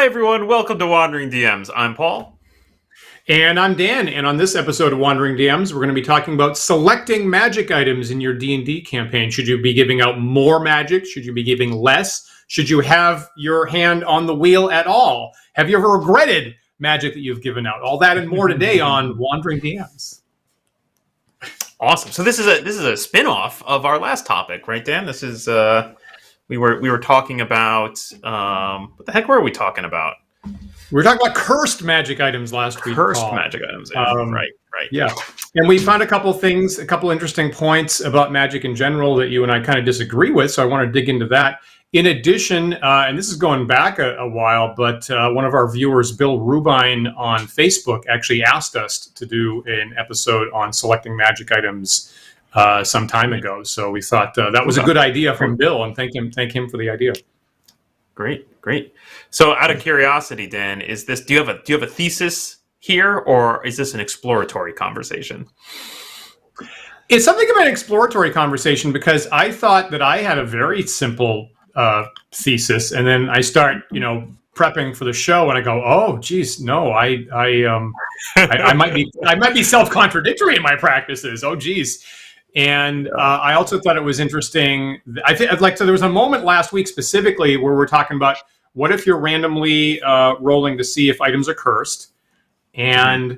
Hi everyone, welcome to Wandering DMs. I'm Paul. And I'm Dan, and on this episode of Wandering DMs, we're going to be talking about selecting magic items in your D&D campaign. Should you be giving out more magic? Should you be giving less? Should you have your hand on the wheel at all? Have you ever regretted magic that you've given out? All that and more today on Wandering DMs. Awesome. So this is a spin-off of our last topic, right, Dan? This is we were talking about what the heck were we talking about? We were talking about cursed magic items last week. Cursed magic items. Right. Yeah. And we found a couple interesting points about magic in general that you and I kind of disagree with. So I want to dig into that. In addition, and this is going back a while, but one of our viewers, Bill Rubine on Facebook, actually asked us to do an episode on selecting magic items some time ago. So we thought that was a good idea from Bill, and thank him for the idea. Great. So, out of curiosity, Dan, do you have a thesis here, or is this an exploratory conversation? It's something of an exploratory conversation because I thought that I had a very simple thesis, and then I start, prepping for the show, and I go, "Oh, geez, no, I might be self-contradictory in my practices. Oh, geez." And I also thought it was interesting. So there was a moment last week specifically where we're talking about what if you're randomly rolling to see if items are cursed, and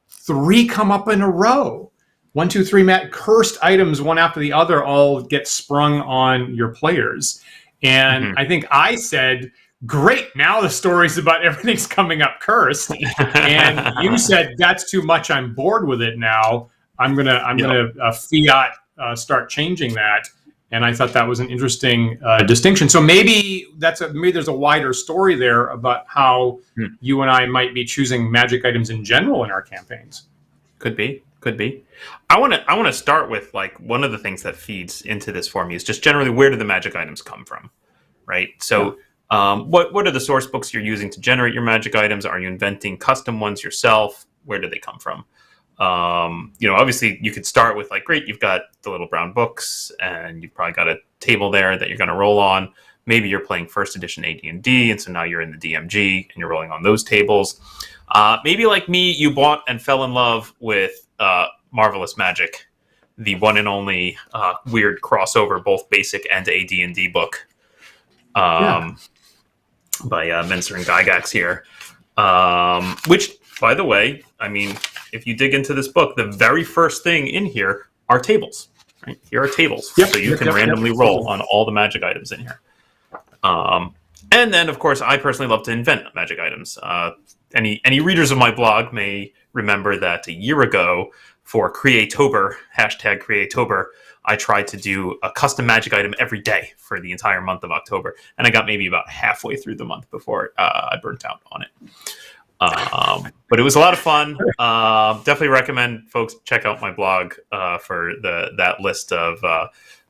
3 come up in a row. 1, 2, 3, cursed items, one after the other, all get sprung on your players. And I think I said, "Great, now the story's about everything's coming up cursed." And you said, "That's too much. I'm bored with it now. I'm gonna fiat start changing that." And I thought that was an interesting distinction. So maybe there's a wider story there about how you and I might be choosing magic items in general in our campaigns. Could be. I want to start with, like, one of the things that feeds into this for me is just generally, where do the magic items come from, right? So what are the source books you're using to generate your magic items? Are you inventing custom ones yourself? Where do they come from? Obviously you could start with, like, great, you've got the little brown books and you've probably got a table there that you're going to roll on. Maybe you're playing first edition AD&D, and so now you're in the DMG and you're rolling on those tables. Maybe like me, you bought and fell in love with Marvelous Magic, the one and only weird crossover, both basic and AD&D book by Menser and Gygax here, which, by the way, I mean, if you dig into this book, the very first thing in here are tables. Right? Here are tables, so you can randomly roll on all the magic items in here. And then, of course, I personally love to invent magic items. Any readers of my blog may remember that a year ago, for Creatober, #Creatober, I tried to do a custom magic item every day for the entire month of October, and I got maybe about halfway through the month before I burnt out on it. But it was a lot of fun. Definitely recommend folks check out my blog for that list of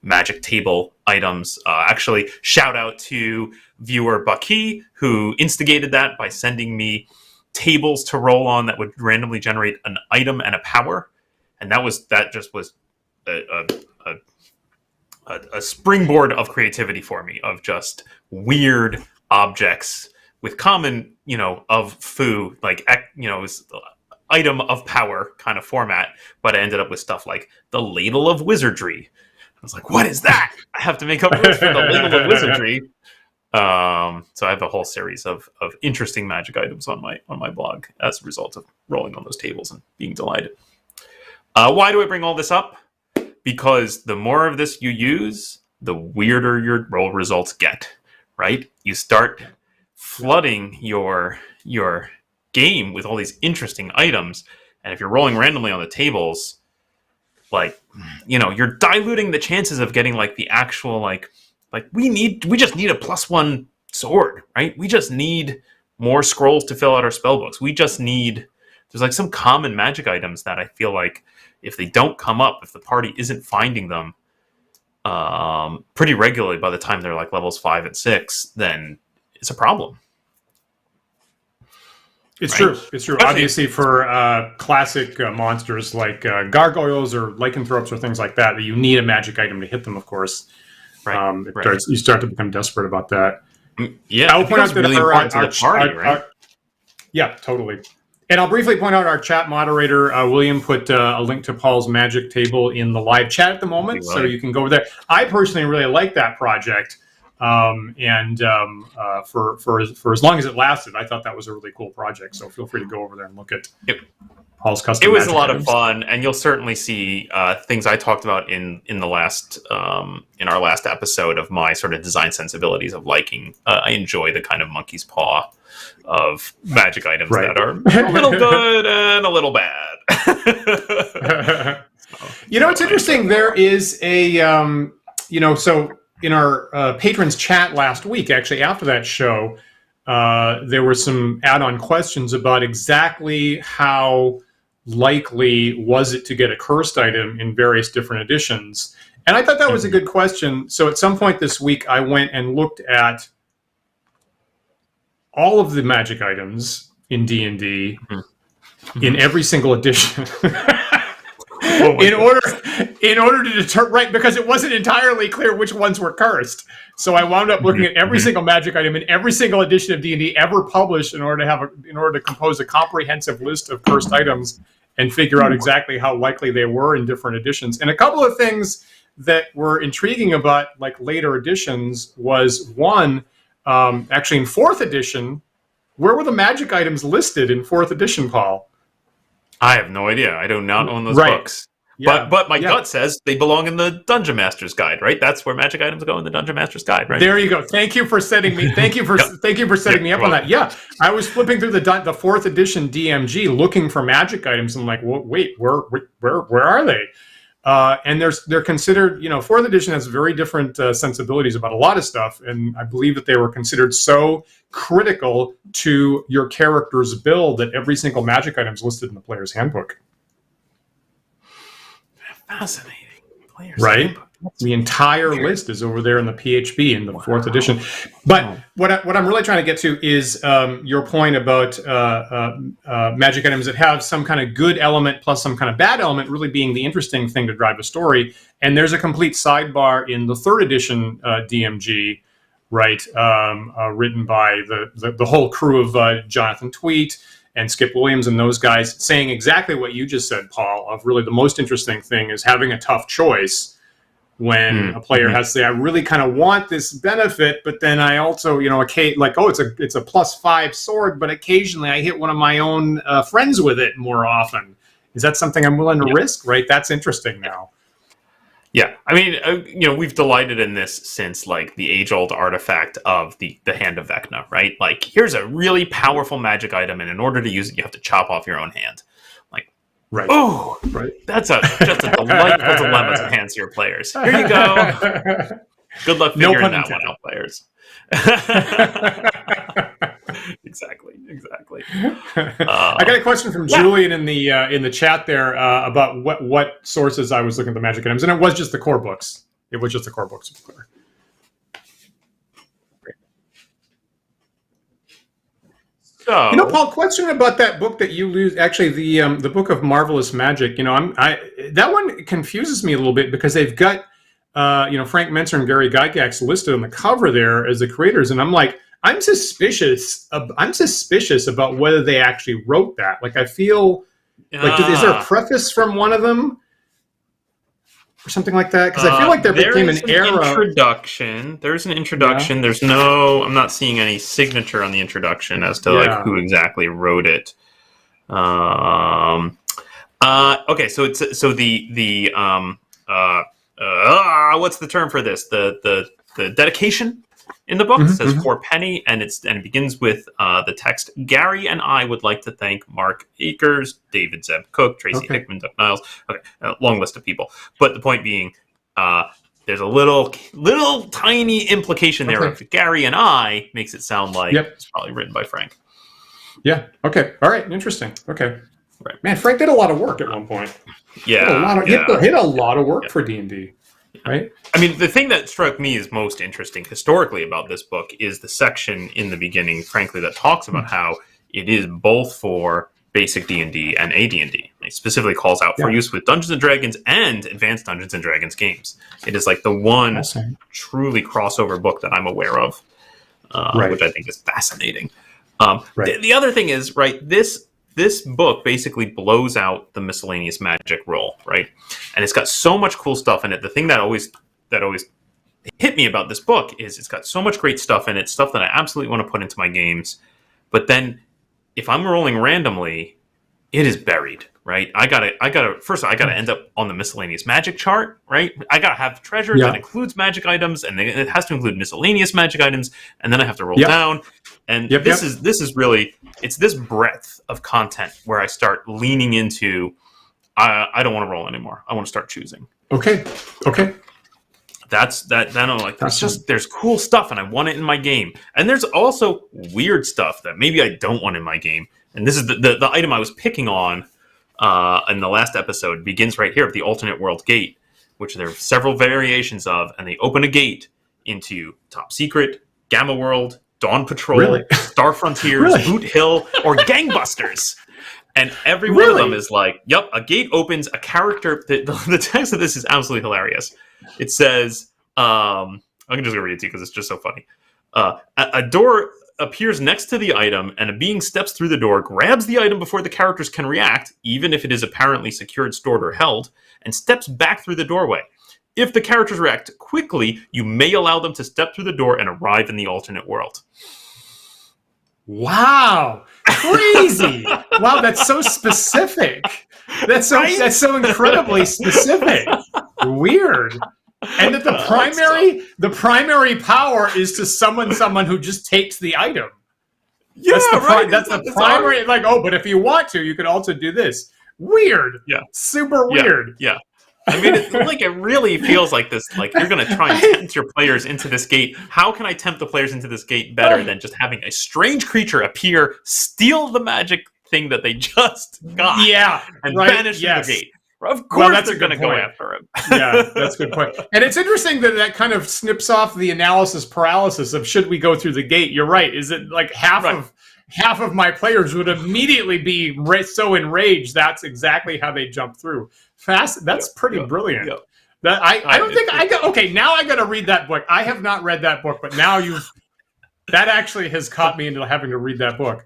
magic table items. Actually, shout out to viewer Bucky, who instigated that by sending me tables to roll on that would randomly generate an item and a power, and that just was a springboard of creativity for me, of just weird objects with common, of foo, like, item of power kind of format, but I ended up with stuff like the Ladle of Wizardry. I was like, what is that? I have to make up rules for the Ladle of Wizardry. So I have a whole series of interesting magic items on my blog as a result of rolling on those tables and being delighted. Why do I bring all this up? Because the more of this you use, the weirder your roll results get, right? You start flooding your game with all these interesting items, and if you're rolling randomly on the tables, like, you're diluting the chances of getting, like, the actual, like we just need a +1 sword, right? We just need more scrolls to fill out our spell books. There's, like, some common magic items that I feel like if they don't come up, if the party isn't finding them pretty regularly by the time they're, like, levels 5 and 6, then it's a problem. It's true. Obviously, for classic monsters like gargoyles or lycanthropes or things like that, you need a magic item to hit them, of course. Right. You start to become desperate about that. Yeah, I will point out that really important to the party, right? yeah, totally. And I'll briefly point out our chat moderator, William, put a link to Paul's magic table in the live chat at the moment, so you can go over there. I personally really like that project, for as long as it lasted, I thought that was a really cool project. So feel free to go over there and look at Paul's custom. It was a lot items. of fun, and you'll certainly see things I talked about in the last in our last episode of my sort of design sensibilities of liking. I enjoy the kind of monkey's paw of magic items that are a little good and a little bad. It's interesting. There is a so in our patrons chat last week, actually after that show, there were some add-on questions about exactly how likely was it to get a cursed item in various different editions. And I thought that was a good question. So at some point this week, I went and looked at all of the magic items in D&D in every single edition. in order to determine, right, because it wasn't entirely clear which ones were cursed. So I wound up looking at every single magic item in every single edition of D&D ever published in order to compose a comprehensive list of cursed items and figure out exactly how likely they were in different editions. And a couple of things that were intriguing about like later editions was one, actually in 4th edition, where were the magic items listed in 4th edition, Paul? I have no idea. I do not own those books. Yeah. But my gut says they belong in the Dungeon Master's Guide, right? That's where magic items go in the Dungeon Master's Guide, right? There you go. Thank you for setting me. Thank you for setting me up on that. Yeah, I was flipping through the 4th edition DMG looking for magic items. And I'm like, well, wait, where are they? And they're considered. 4th edition has very different sensibilities about a lot of stuff, and I believe that they were considered so critical to your character's build that every single magic item is listed in the player's handbook. Fascinating. Right? The entire list is over there in the PHB in the 4th edition. But what I'm really trying to get to is your point about magic items that have some kind of good element plus some kind of bad element really being the interesting thing to drive a story. And there's a complete sidebar in the 3rd edition DMG, right, written by the whole crew of Jonathan Tweet and Skip Williams and those guys, saying exactly what you just said, Paul, of really the most interesting thing is having a tough choice when a player has to say, I really kind of want this benefit, but then I also, it's a +5 sword, but occasionally I hit one of my own friends with it more often. Is that something I'm willing to risk? Right? That's interesting now. Yeah, I mean, we've delighted in this since like the age-old artifact of the Hand of Vecna, right? Like, here's a really powerful magic item, and in order to use it, you have to chop off your own hand. Like, right? Oh, right. That's just a delightful dilemma to hand to your players. Here you go. Good luck figuring that one out, players. Exactly. I got a question from Julian in the chat there about what sources I was looking at the magic items, and it was just the core books. It was just the core books. So, Paul, question about that book that you lose. Actually, the book of Marvelous Magic. That one confuses me a little bit because they've got Frank Menser and Gary Gygax listed on the cover there as the creators, and I'm like, I'm suspicious about whether they actually wrote that. Like, I feel like, is there a preface from one of them or something like that? Because I feel like there became an era. There's an introduction. Yeah. I'm not seeing any signature on the introduction as to like who exactly wrote it. Okay, so it's what's the term for this? The dedication in the book says for Penny, and it begins with the text: Gary and I would like to thank Mark Akers, David Zeb Cook, Tracy Hickman, Doug Niles. Okay, long list of people. But the point being, there's a little tiny implication there of Gary and I makes it sound like it's probably written by Frank. Yeah. Okay. All right. Interesting. Okay. Right. Man, Frank did a lot of work at one point. Yeah. Hit a lot of work for D&D. Right. I mean, the thing that struck me as most interesting historically about this book is the section in the beginning, frankly, that talks about how it is both for basic D&D and AD&D. It specifically calls out for use with Dungeons & Dragons and Advanced Dungeons & Dragons games. It is like the one truly crossover book that I'm aware of. which I think is fascinating. Right. The other thing is, right, this book basically blows out the miscellaneous magic rule, right? And it's got so much cool stuff in it. The thing that always hit me about this book is it's got so much great stuff in it, stuff that I absolutely want to put into my games. But then if I'm rolling randomly, it is buried, right? I gotta end up on the miscellaneous magic chart, right? I gotta have treasure that includes magic items, and it has to include miscellaneous magic items, and then I have to roll down. And this is really, it's this breadth of content where I start leaning into, I don't want to roll anymore. I want to start choosing. Okay. Then I'm like, there's cool stuff and I want it in my game. And there's also weird stuff that maybe I don't want in my game. And this is the item I was picking on in the last episode begins right here with the alternate world gate, which there are several variations of, and they open a gate into Top Secret, Gamma World, Dawn Patrol, Star Frontiers, Boot Hill, or Gangbusters. And every one of them is like, yep, a gate opens, a character. The text of this is absolutely hilarious. It says, I'm just going to read it to you because it's just so funny. A door appears next to the item, and a being steps through the door, grabs the item before the characters can react, even if it is apparently secured, stored, or held, and steps back through the doorway. If the characters react quickly, you may allow them to step through the door and arrive in the alternate world. Wow. Crazy. Wow, that's so specific. That's so incredibly specific. Weird. And that the primary power is to summon someone who just takes the item. Yeah, that's the primary. Like, but if you want to, you could also do this. Weird. Yeah. Super weird. Yeah. I mean, it really feels like this. Like you're going to try and tempt your players into this gate. How can I tempt the players into this gate better than just having a strange creature appear, steal the magic thing that they just got, and vanish from the gate? Of course, they're going to go after him. Yeah, that's a good point. And it's interesting that kind of snips off the analysis paralysis of should we go through the gate. You're right. Is it like half of my players would immediately be so enraged? That's exactly how they jump through. That's pretty brilliant. That I don't think I got. Okay, now I got to read that book. I have not read that book, but now that actually has caught me into having to read that book.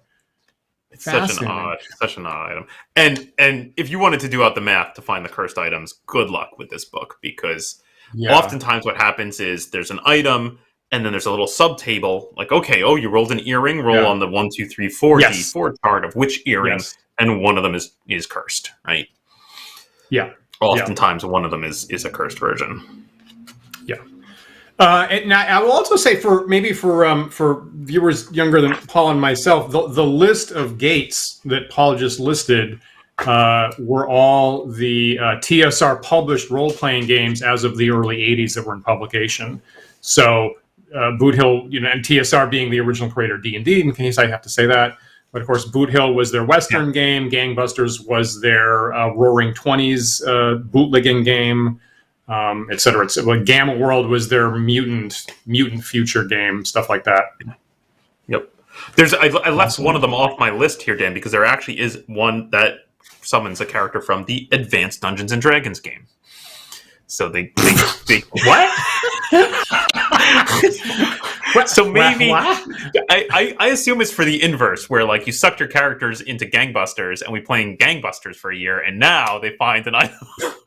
It's such an odd item. And if you wanted to do out the math to find the cursed items, good luck with this book, because oftentimes what happens is there's an item and then there's a little sub-table, like, okay, you rolled an earring, roll on the 1, 2, 3, 4 D4 chart of which earring, and one of them is cursed, right? Yeah. Oftentimes one of them is a cursed version. Yeah. And now I will also say for viewers younger than Paul and myself, the list of gates that Paul just listed were all the TSR published role-playing games as of the early 80s that were in publication. So Boot Hill, and TSR being the original creator of D&D, in case I have to say that. But of course, Boot Hill was their Western game. Gangbusters was their Roaring Twenties bootlegging game. etc. Gamma World was their mutant future game, stuff like that. Yep. I left one of them off my list here, Dan, because there actually is one that summons a character from the Advanced Dungeons and Dragons game. So they what? So maybe I assume it's for the inverse, where like you sucked your characters into Gangbusters, and we playing Gangbusters for a year, and now they find an item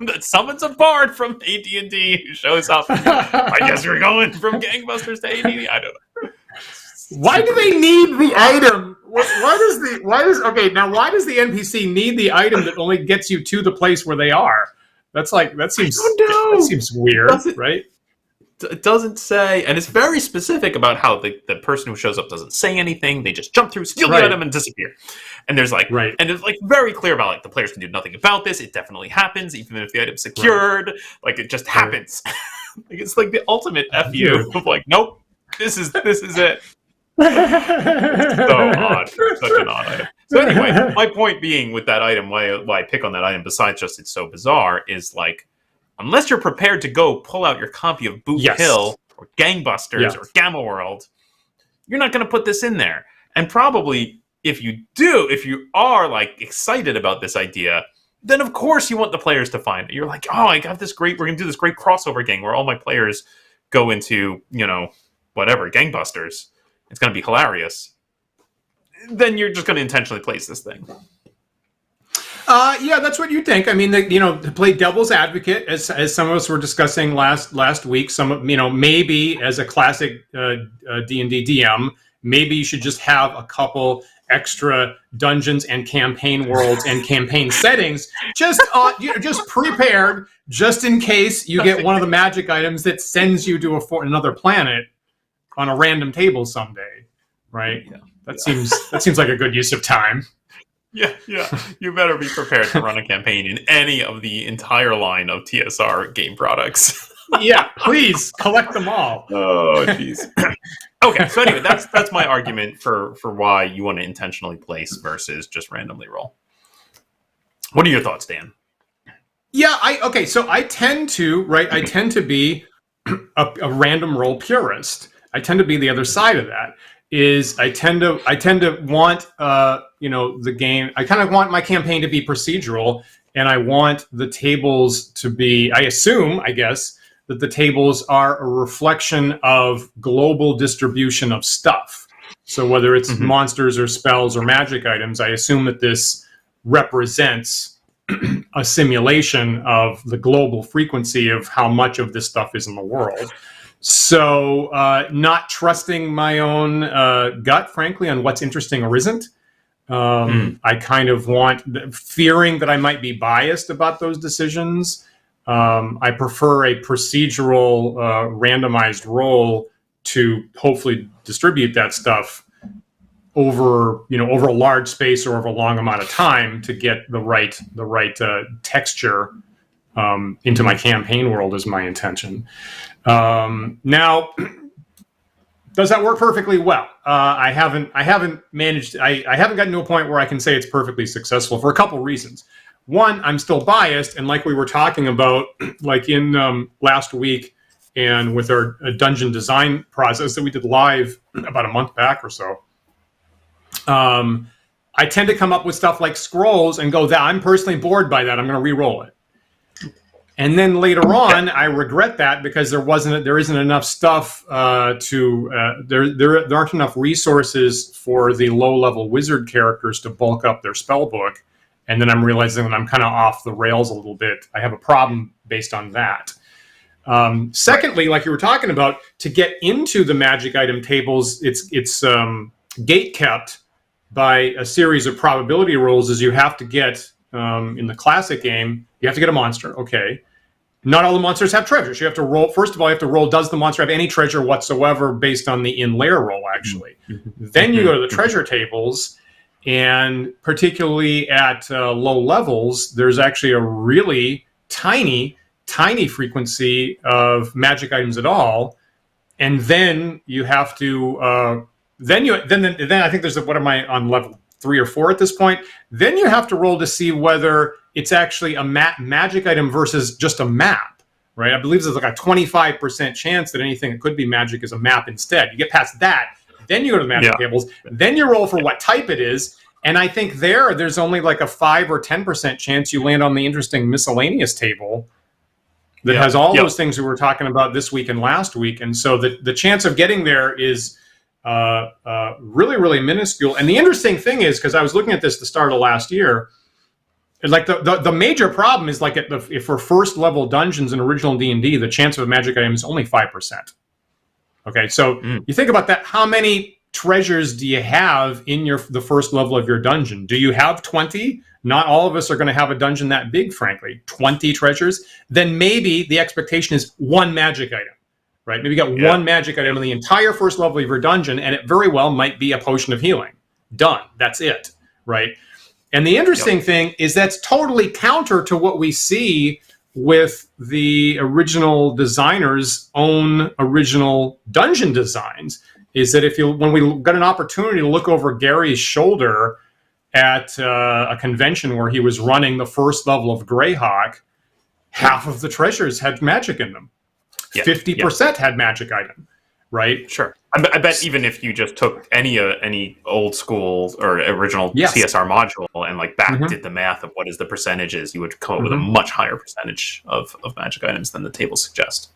that summons a bard from AD&D who shows up. I guess we're going from Gangbusters to AD&D. I don't know. Why do they need the item? Why does the NPC need the item that only gets you to the place where they are? That seems weird, right? It doesn't say, and it's very specific about how the person who shows up doesn't say anything. They just jump through, steal the item, and disappear. And there's and it's like very clear about like the players can do nothing about this. It definitely happens, even if the item's secured. Like it just happens. Like it's like the ultimate FU of like, nope, this is it. So odd, such an odd item. So anyway, my point being with that item, why I pick on that item, besides just it's so bizarre, is like, unless you're prepared to go pull out your copy of Boot Hill or Gangbusters or Gamma World, you're not going to put this in there. And probably if you are like excited about this idea, then of course you want the players to find it. You're like, I got this we're going to do this great crossover game where all my players go into, whatever, Gangbusters. it's going to be hilarious, then you're just going to intentionally place this thing. Yeah, that's what you think. I mean, to play devil's advocate, as some of us were discussing last week, maybe as a classic D&D DM, maybe you should just have a couple extra dungeons and campaign worlds and campaign settings just prepared, just in case you get one of the magic items that sends you to another planet on a random table someday, right? Yeah. That seems like a good use of time. Yeah. You better be prepared to run a campaign in any of the entire line of TSR game products. Yeah, please collect them all. Oh, jeez. Okay, so anyway, that's my argument for why you want to intentionally place versus just randomly roll. What are your thoughts, Dan? Yeah, so I tend to be a random roll purist. I tend to be the other side of that. I tend to want the game. I kind of want my campaign to be procedural, and I want the tables to be. I guess that the tables are a reflection of global distribution of stuff. So whether it's monsters or spells or magic items, I assume that this represents a simulation of the global frequency of how much of this stuff is in the world. So not trusting my own gut, frankly, on what's interesting or isn't. I kind of fearing that I might be biased about those decisions. I prefer a procedural randomized roll to hopefully distribute that stuff over a large space or over a long amount of time to get the right texture into my campaign world is my intention. Now, does that work perfectly well? I haven't gotten to a point where I can say it's perfectly successful for a couple reasons. One, I'm still biased, and like we were talking about, like in last week, and with our dungeon design process that we did live about a month back or so, I tend to come up with stuff like scrolls and go, I'm personally bored by that. I'm going to re-roll it. And then later on, I regret that because there isn't enough stuff there aren't enough resources for the low-level wizard characters to bulk up their spell book. And then I'm realizing that I'm kind of off the rails a little bit. I have a problem based on that. Secondly, like you were talking about, to get into the magic item tables, it's gate kept by a series of probability rolls. As you have to get in the classic game, you have to get a monster. Okay, not all the monsters have treasures. You have to roll. First of all, you have to roll. Does the monster have any treasure whatsoever? Based on the in-layer roll, actually. Then you go to the treasure tables. And particularly at low levels, there's actually a really tiny frequency of magic items at all. And then you have to, then I think there's what am I on level 3 or 4 at this point? Then you have to roll to see whether it's actually a magic item versus just a map, right? I believe there's like a 25% chance that anything that could be magic is a map instead. You get past that. Then you go to the magic tables. Then you roll for what type it is. And I think there's only like a 5 or 10% chance you land on the interesting miscellaneous table that has all those things we were talking about this week and last week. And so the chance of getting there is really, really minuscule. And the interesting thing is, because I was looking at this at the start of last year, like the major problem is like if for first level dungeons in original D&D, the chance of a magic item is only 5%. Okay, so you think about that. How many treasures do you have in the first level of your dungeon? Do you have 20? Not all of us are going to have a dungeon that big, frankly. 20 treasures? Then maybe the expectation is one magic item, right? Maybe you got one magic item in the entire first level of your dungeon, and it very well might be a potion of healing. Done. That's it, right? And the interesting thing is that's totally counter to what we see with the original designer's own original dungeon designs, is that when we got an opportunity to look over Gary's shoulder at a convention where he was running the first level of Greyhawk, half of the treasures had magic in them. 50% had magic item, right? Sure. I bet even if you just took any old school or original TSR module and like did the math of what is the percentages, you would come up with a much higher percentage of magic items than the tables suggest.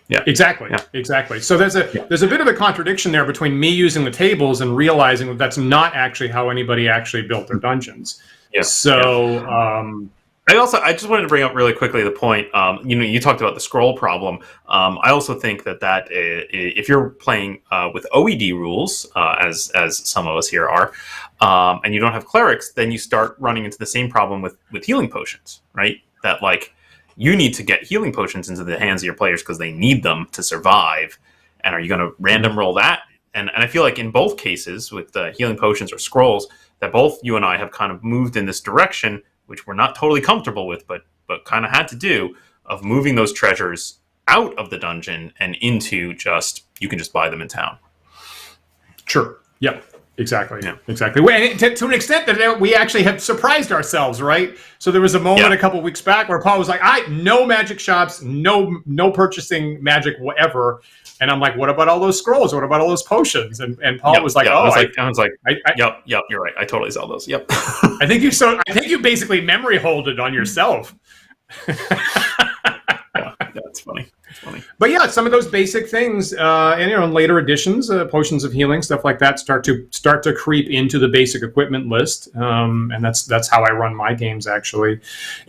Yeah. Exactly. Yeah. Exactly. So there's a bit of a contradiction there between me using the tables and realizing that that's not actually how anybody actually built their dungeons. Yeah. So I just wanted to bring up really quickly the point. You talked about the scroll problem. I also think that if you're playing with OED rules, as some of us here are, and you don't have clerics, then you start running into the same problem with healing potions, right? That like you need to get healing potions into the hands of your players because they need them to survive. And are you going to random roll that? And I feel like in both cases with the healing potions or scrolls, that both you and I have kind of moved in this direction, which we're not totally comfortable with, but kind of had to do, of moving those treasures out of the dungeon and into you can just buy them in town. Sure. Yep. Exactly. Yeah. Exactly. To an extent that we actually have surprised ourselves, right? So there was a moment a couple weeks back where Paul was like, no magic shops, no purchasing magic, whatever. And I'm like, what about all those scrolls? What about all those potions? And Paul was like, I was like, yep, you're right. I totally saw those. Yep. I think you basically memory holded on yourself. That's funny. It's funny. But yeah, some of those basic things, and in later editions, potions of healing, stuff like that, start to creep into the basic equipment list, and that's how I run my games actually.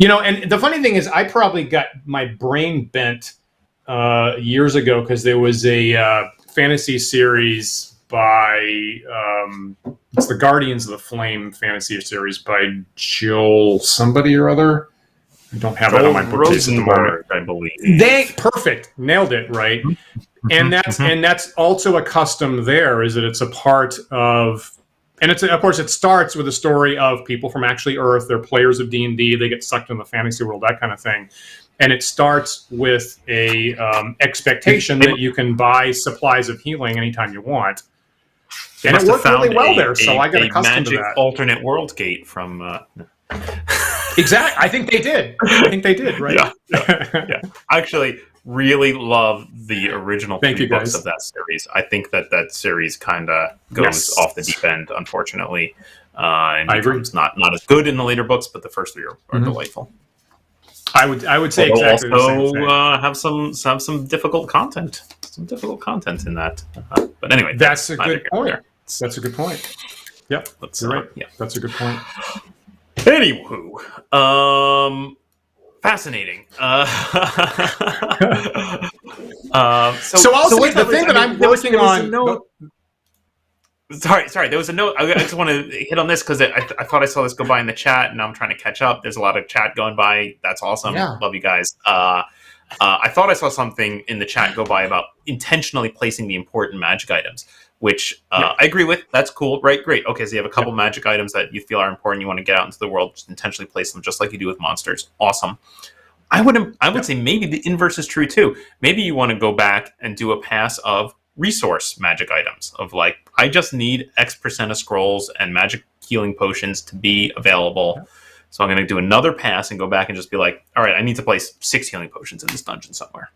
And the funny thing is, I probably got my brain bent years ago because there was a fantasy series by it's the Guardians of the Flame fantasy series by Joel somebody or other. I don't have that on my bookcase at the moment. I believe. Perfect. Nailed it, right? And that's also a custom there, is that it's a part of, and of course it starts with a story of people from actually Earth. They're players of D&D. They get sucked in the fantasy world, that kind of thing. And it starts with a expectation that you can buy supplies of healing anytime you want. And it worked really well there, so I got accustomed to that. Alternate world gate from... Exactly. I think they did. Right? Yeah. I actually really love the original 3 books of that series. I think that series kind of goes off the deep end, unfortunately. And I agree. It's not as good in the later books, but the first 3 are delightful. I would say exactly the same thing. Have some difficult content. Some difficult content in that. But anyway, that's a good point. That's a good point. Yep. You're right. Yeah, that's a good point. Anywho, fascinating. So the thing that I'm working on. Sorry. There was a note. I just want to hit on this because I thought I saw this go by in the chat, and now I'm trying to catch up. There's a lot of chat going by. That's awesome. Yeah. Love you guys. I thought I saw something in the chat go by about intentionally placing the important magic items, which I agree with. That's cool, right? Great. Okay, so you have a couple magic items that you feel are important. You want to get out into the world, just intentionally place them, just like you do with monsters. Awesome. I would say maybe the inverse is true too. Maybe you want to go back and do a pass of resource magic items of like, I just need X% of scrolls and magic healing potions to be available. Yeah. So I'm going to do another pass and go back and just be like, all right, I need to place 6 healing potions in this dungeon somewhere,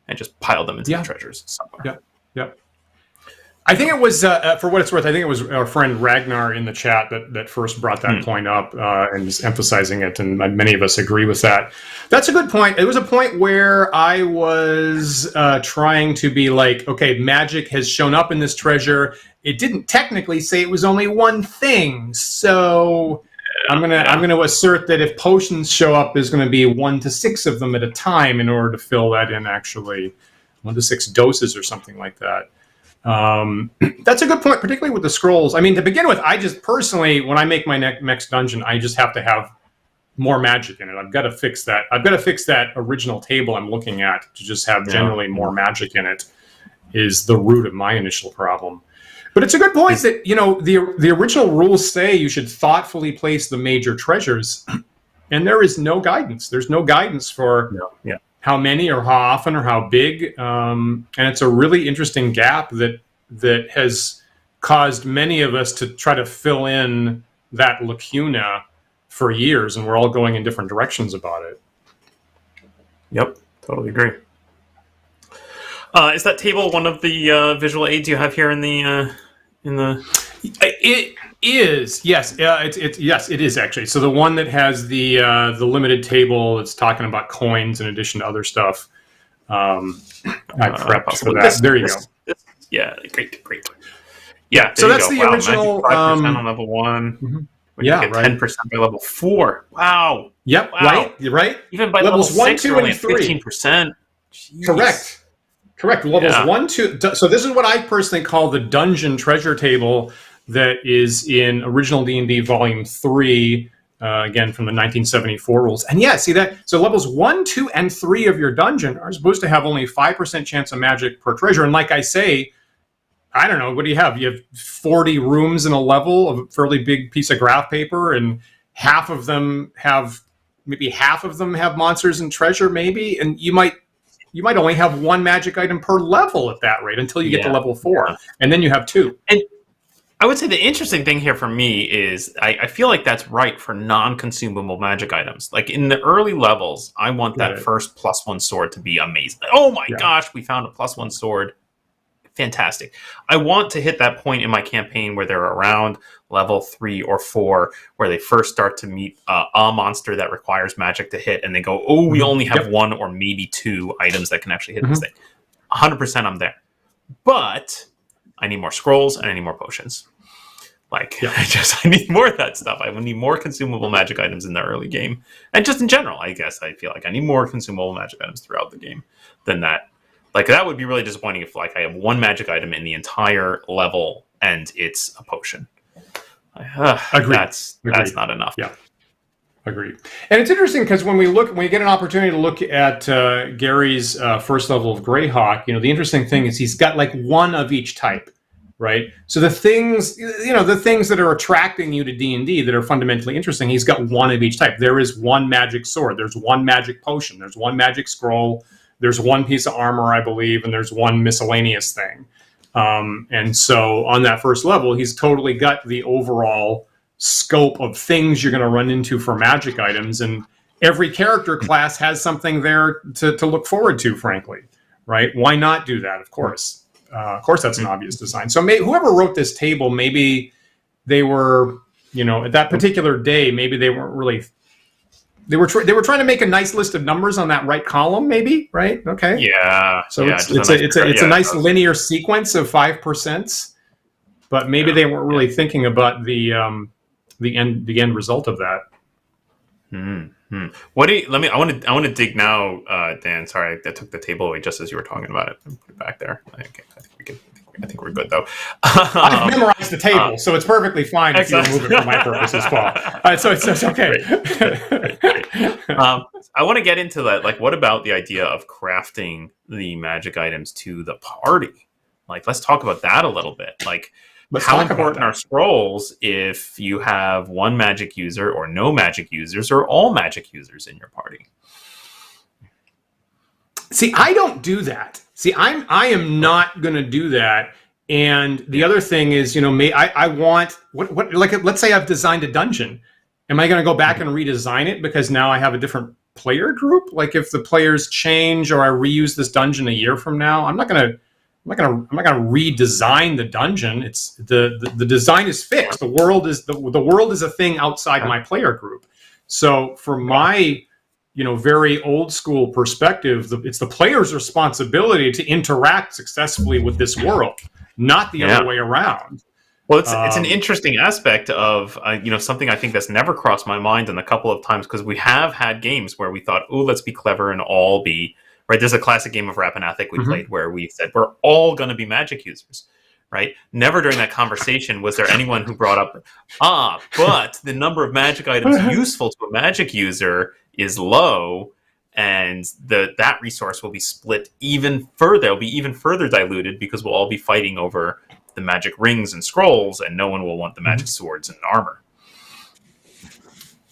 and just pile them into the treasures somewhere. Yep. I think it was, for what it's worth, I think it was our friend Ragnar in the chat that first brought that point up and is emphasizing it, and many of us agree with that. That's a good point. It was a point where I was trying to be like, okay, magic has shown up in this treasure. It didn't technically say it was only one thing, so I'm gonna assert that if potions show up, there's going to be 1 to 6 of them at a time in order to fill that in. Actually, 1 to 6 doses or something like that. That's a good point, particularly with the scrolls. I mean, to begin with, I just personally, when I make my next dungeon, I just have to have more magic in it. I've got to fix that. I've got to fix that original table I'm looking at to just have generally more magic in it is the root of my initial problem. But it's a good point that, the original rules say you should thoughtfully place the major treasures, and there is no guidance. There's no guidance for how many or how often or how big. And it's a really interesting gap that has caused many of us to try to fill in that lacuna for years, and we're all going in different directions about it. Yep, totally agree. Is that table one of the visual aids you have here in the? It is, yes. It is actually. So the one that has the limited table, it's talking about coins in addition to other stuff. I prepped possible. for that. There you go. Yeah, great. Yeah, so there that's you the go. original. Wow, 5% on level 1. Mhm. When you get 10% by level 4. Wow. Yep. Wow. Right. Even by Levels level 1, 6, 2, you're only and at 3. 15%. Jeez. Correct. Levels 1, 2. So this is what I personally call the dungeon treasure table that is in original D&D Volume 3, again from the 1974 rules. And yeah, see that? So levels 1, 2, and 3 of your dungeon are supposed to have only 5% chance of magic per treasure. And like I say, I don't know, what do you have? You have 40 rooms in a level of a fairly big piece of graph paper, and half of them have monsters and treasure, maybe, and you might only have one magic item per level at that rate until you get to level 4, and then you have 2. And I would say the interesting thing here for me is I feel like that's right for non-consumable magic items. Like in the early levels, I want that first +1 sword to be amazing. Oh my gosh, we found a +1 sword. Fantastic. I want to hit that point in my campaign where they're around level 3 or 4, where they first start to meet a monster that requires magic to hit, and they go, oh, we only have 1 or maybe 2 items that can actually hit this thing. 100% I'm there. But I need more scrolls and I need more potions. I need more of that stuff. I need more consumable magic items in the early game. And just in general, I guess I feel like I need more consumable magic items throughout the game than that. Like, that would be really disappointing if, like, I have one magic item in the entire level and it's a potion. Agreed. That's not enough. Yeah. Agreed. And it's interesting because when we get an opportunity to look at Gary's first level of Greyhawk, the interesting thing is he's got like one of each type, right? So the things that are attracting you to D&D that are fundamentally interesting, he's got one of each type. There is one magic sword. There's one magic potion. There's one magic scroll. There's one piece of armor, I believe, and there's one miscellaneous thing. And so on that first level, he's totally got the overall scope of things you're going to run into for magic items. And every character class has something there to look forward to, frankly, right? Why not do that? Of course, that's an obvious design. So whoever wrote this table, maybe they were, at that particular day, maybe they weren't really... They were trying to make a nice list of numbers on that right column, maybe, right? Okay. Yeah. So it's a nice linear sequence of 5%, but maybe they weren't really thinking about the end result of that. Mm-hmm. I want to dig now, Dan. Sorry, I took the table away just as you were talking about it. Put it back there. Okay, I think we're good though. I've memorized the table, so it's perfectly fine if you remove it for my purposes, Paul. So it's okay. Great. I want to get into that. Like, what about the idea of crafting the magic items to the party? Like, let's talk about that a little bit. Like, how important are scrolls if you have one magic user or no magic users or all magic users in your party? See, I don't do that. I am not going to do that. And the other thing is, I want like, let's say I've designed a dungeon. Am I going to go back and redesign it because now I have a different player group? Like, if the players change or I reuse this dungeon a year from now, I'm not going to redesign the dungeon. It's the design is fixed. The world is a thing outside my player group. So for my very old school perspective, it's the player's responsibility to interact successfully with this world, not the other way around. Well, it's an interesting aspect of something I think that's never crossed my mind in a couple of times, because we have had games where we thought, oh, let's be clever and all be right. There's a classic game of Rappanathic we played where we said we're all going to be magic users. Right? Never during that conversation was there anyone who brought up, but the number of magic items useful to a magic user is low, and that resource will be split even further. It'll be even further diluted because we'll all be fighting over the magic rings and scrolls, and no one will want the magic swords and armor.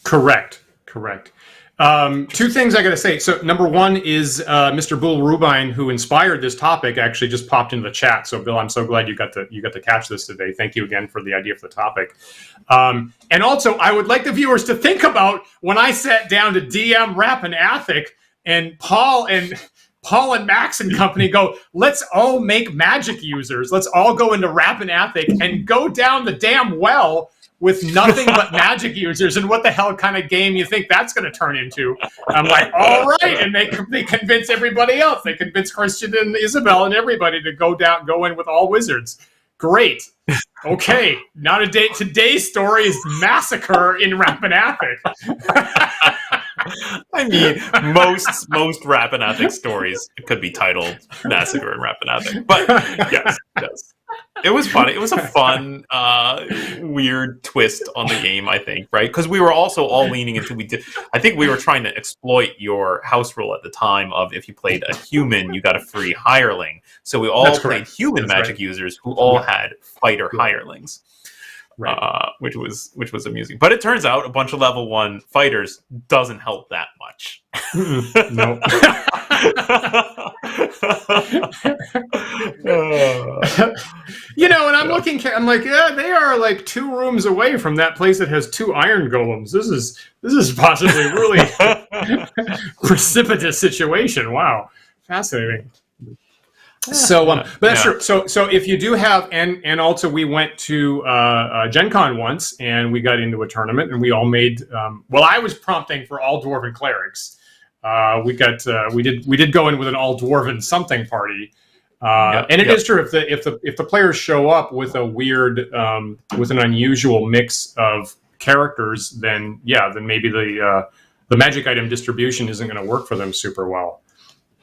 Correct. Two things I got to say. So number one is Mr. Bull Rubine, who inspired this topic, actually just popped into the chat. So Bill, I'm so glad you got to catch this today. Thank you again for the idea for the topic. And also, I would like the viewers to think about when I sat down to DM Rappanathic and Paul and Max and company go, let's all make magic users. Let's all go into Rappanathic and go down the damn well with nothing but magic users, and what the hell kind of game you think that's going to turn into? I'm like, all right, and they convince everybody else. They convince Christian and Isabel and everybody to go in with all wizards. Great. Okay, now today's story is Massacre in Rappahatnock. I mean, most Rappahatnock stories could be titled Massacre in Rappahatnock. But yes. It was fun. It was a fun, weird twist on the game, I think, right? Because we were also all leaning into, I think we were trying to exploit your house rule at the time of if you played a human, you got a free hireling. So we all played human magic users who all had fighter hirelings. Right. Which was amusing, but it turns out a bunch of level 1 fighters doesn't help that much. No. And I'm looking. I'm like, yeah, they are like 2 rooms away from that place that has 2 iron golems. This is possibly a really precipitous situation. Wow, fascinating. So, but that's true. So if you do have, and also we went to Gen Con once, and we got into a tournament, and we all made. I was prompting for all dwarven clerics. We did go in with an all dwarven something party, and it is true if the players show up with a weird, with an unusual mix of characters, then maybe the magic item distribution isn't going to work for them super well.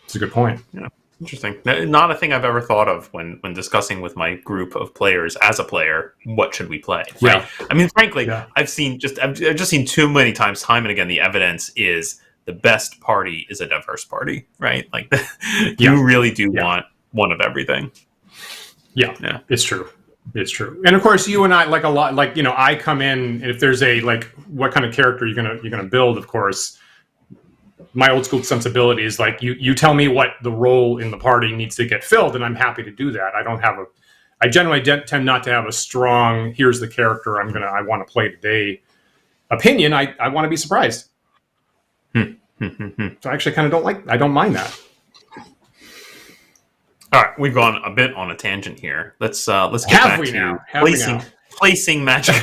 It's a good point. Yeah. Interesting. Not a thing I've ever thought of when discussing with my group of players as a player. What should we play? Right? Yeah. I mean, frankly, I've just seen too many times, time and again. The evidence is the best party is a diverse party, right? Like you really do want one of everything. Yeah, it's true. It's true. And of course, you and I like a lot. Like I come in, and if there's a what kind of character you're gonna build, of course. My old school sensibility is like you tell me what the role in the party needs to get filled, and I'm happy to do that. I generally tend not to have a strong here's the character I want to play today opinion. I want to be surprised. So I actually kind of don't mind that. All right, we've gone a bit on a tangent here. Let's get back to placing magic.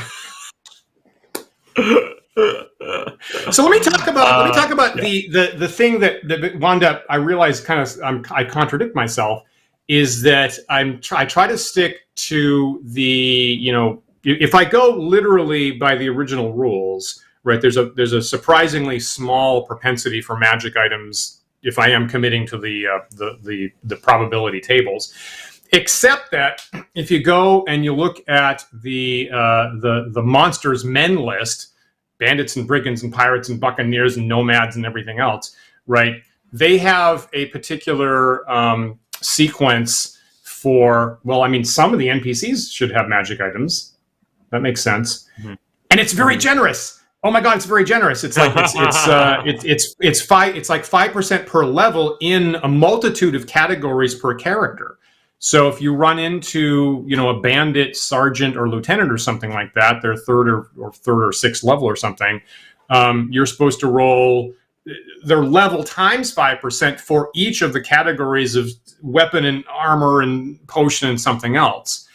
So let me talk about the thing that wound up. I realize I contradict myself. Is that I try to stick to the if I go literally by the original rules, right? There's a surprisingly small propensity for magic items if I am committing to the probability tables. Except that if you go and you look at the monsters men list. Bandits and brigands and pirates and buccaneers and nomads and everything else, right? They have a particular sequence for, some of the NPCs should have magic items. That makes sense. Mm-hmm. And it's very generous. Oh my God, it's very generous. It's like it's like 5% per level in a multitude of categories per character. So if you run into, a bandit, sergeant, or lieutenant or something like that, they're third or sixth level or something, you're supposed to roll their level times 5% for each of the categories of weapon and armor and potion and something else.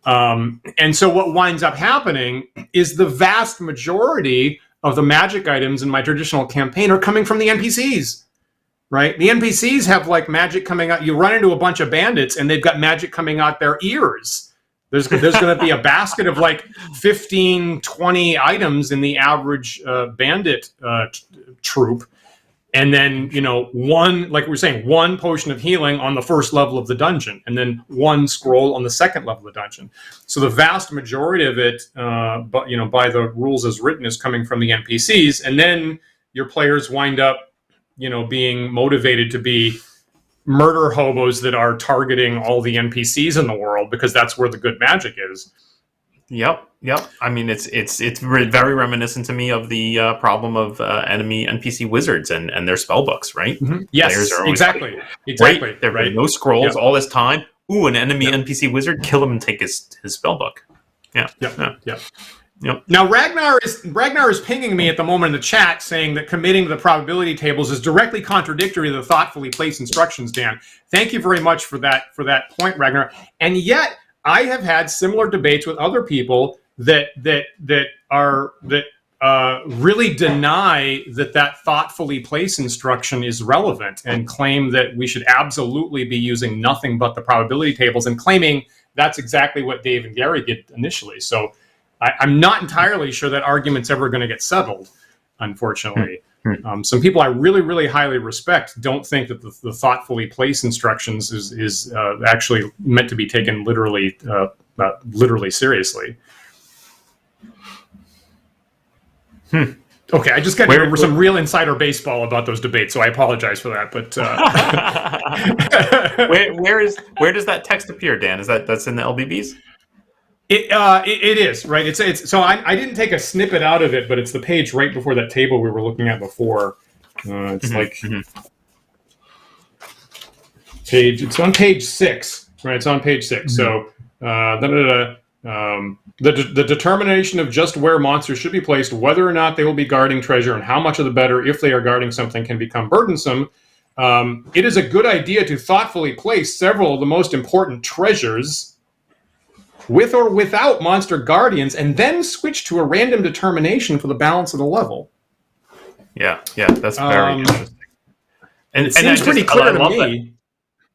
And so what winds up happening is the vast majority of the magic items in my traditional campaign are coming from the NPCs. Right? The NPCs have magic coming out. You run into a bunch of bandits and they've got magic coming out their ears. There's going to be a basket of 15, 20 items in the average bandit troop. And then, one, like we were saying, one potion of healing on the first level of the dungeon, and then one scroll on the second level of the dungeon. So the vast majority of it, by the rules as written, is coming from the NPCs. And then your players wind up being motivated to be murder hobos that are targeting all the NPCs in the world because that's where the good magic is. Yep. I mean, it's very reminiscent to me of the problem of enemy NPC wizards and their spell books, right? Mm-hmm. Yes, players are exactly. Wait, there are no scrolls all this time. Ooh, an enemy NPC wizard, kill him and take his spell book. Yeah. Yep. Now Ragnar is pinging me at the moment in the chat saying that committing to the probability tables is directly contradictory to the thoughtfully placed instructions, Dan. Thank you very much for that point, Ragnar. And yet I have had similar debates with other people that really deny that thoughtfully place instruction is relevant and claim that we should absolutely be using nothing but the probability tables, and claiming that's exactly what Dave and Gary did initially. So I'm not entirely sure that argument's ever going to get settled, unfortunately. Some people I really, really highly respect don't think that the thoughtfully place instructions is actually meant to be taken literally seriously. Okay, I just got some real insider baseball about those debates, so I apologize for that. But where does that text appear, Dan? That's in the LBBs? It is, right. It's so I didn't take a snippet out of it, but it's the page right before that table we were looking at before. It's on page 6, right? It's on page 6. So the determination of just where monsters should be placed, whether or not they will be guarding treasure, and how much of the better if they are guarding something can become burdensome. It is a good idea to thoughtfully place several of the most important treasures with or without monster guardians, and then switch to a random determination for the balance of the level. Yeah, that's very interesting. And it seems pretty clear to me.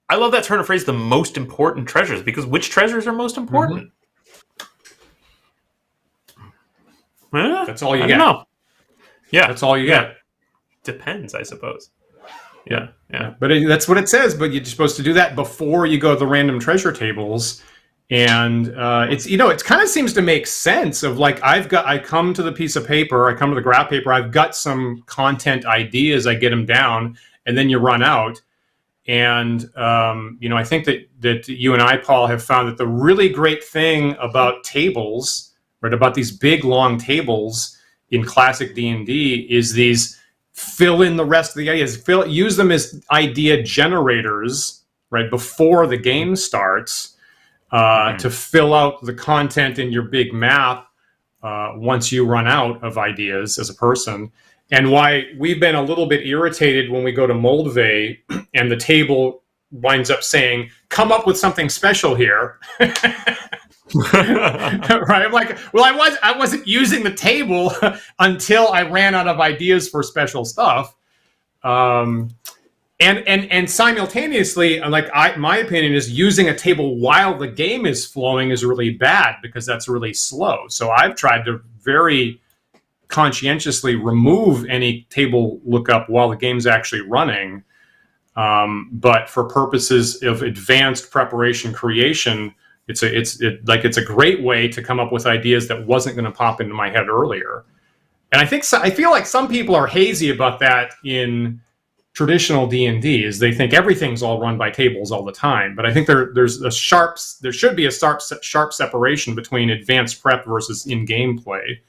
I love that turn of phrase, the most important treasures, because which treasures are most important? That's all you get. I don't know. Yeah, that's all you get. Depends, I suppose. Yeah. But that's what it says. But you're supposed to do that before you go to the random treasure tables. And it kind of seems to make sense of like, I come to the piece of paper, I come to the graph paper, I've got some content ideas, I get them down, and then you run out. And, I think that you and I, Paul, have found that the really great thing about tables, right, about these big, long tables in classic D&D is these fill in the rest of the ideas, use them as idea generators, right, before the game starts. To fill out the content in your big map once you run out of ideas as a person. And why we've been a little bit irritated when we go to Moldvay and the table winds up saying, come up with something special here. Right? I'm like, well, I wasn't using the table until I ran out of ideas for special stuff. And simultaneously, like my opinion is using a table while the game is flowing is really bad because that's really slow. So I've tried to very conscientiously remove any table lookup while the game's actually running. But for purposes of advanced preparation creation, it's a great way to come up with ideas that wasn't going to pop into my head earlier. And I feel like some people are hazy about that in traditional D&D, is they think everything's all run by tables all the time. But I think there should be a sharp separation between advanced prep versus in-game play.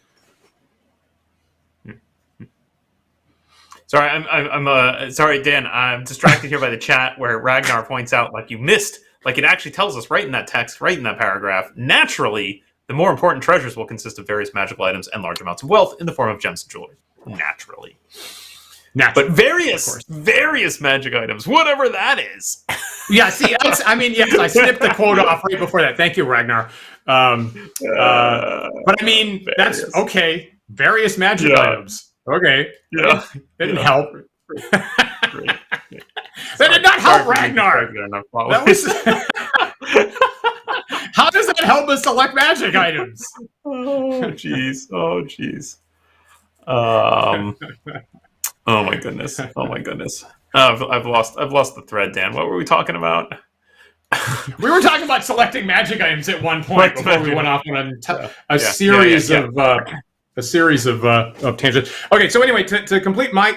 Sorry, I'm sorry, Dan. I'm distracted here by the chat where Ragnar points out, like, you missed, like, it actually tells us right in that text, right in that paragraph. Naturally, the more important treasures will consist of various magical items and large amounts of wealth in the form of gems and jewelry. Naturally. But various magic items, whatever that is. Yeah, see, yes, I snipped the quote off right before that. Thank you, Ragnar. But I mean, that's okay. Various magic items. Okay. Yeah. Didn't help. That did not help Ragnar. That was... How does that help us select magic items? Oh, jeez. Oh my goodness! I've lost the thread, Dan. What were we talking about? We were talking about selecting magic items at one point before we went off on a series of tangents. Okay, so anyway, to complete my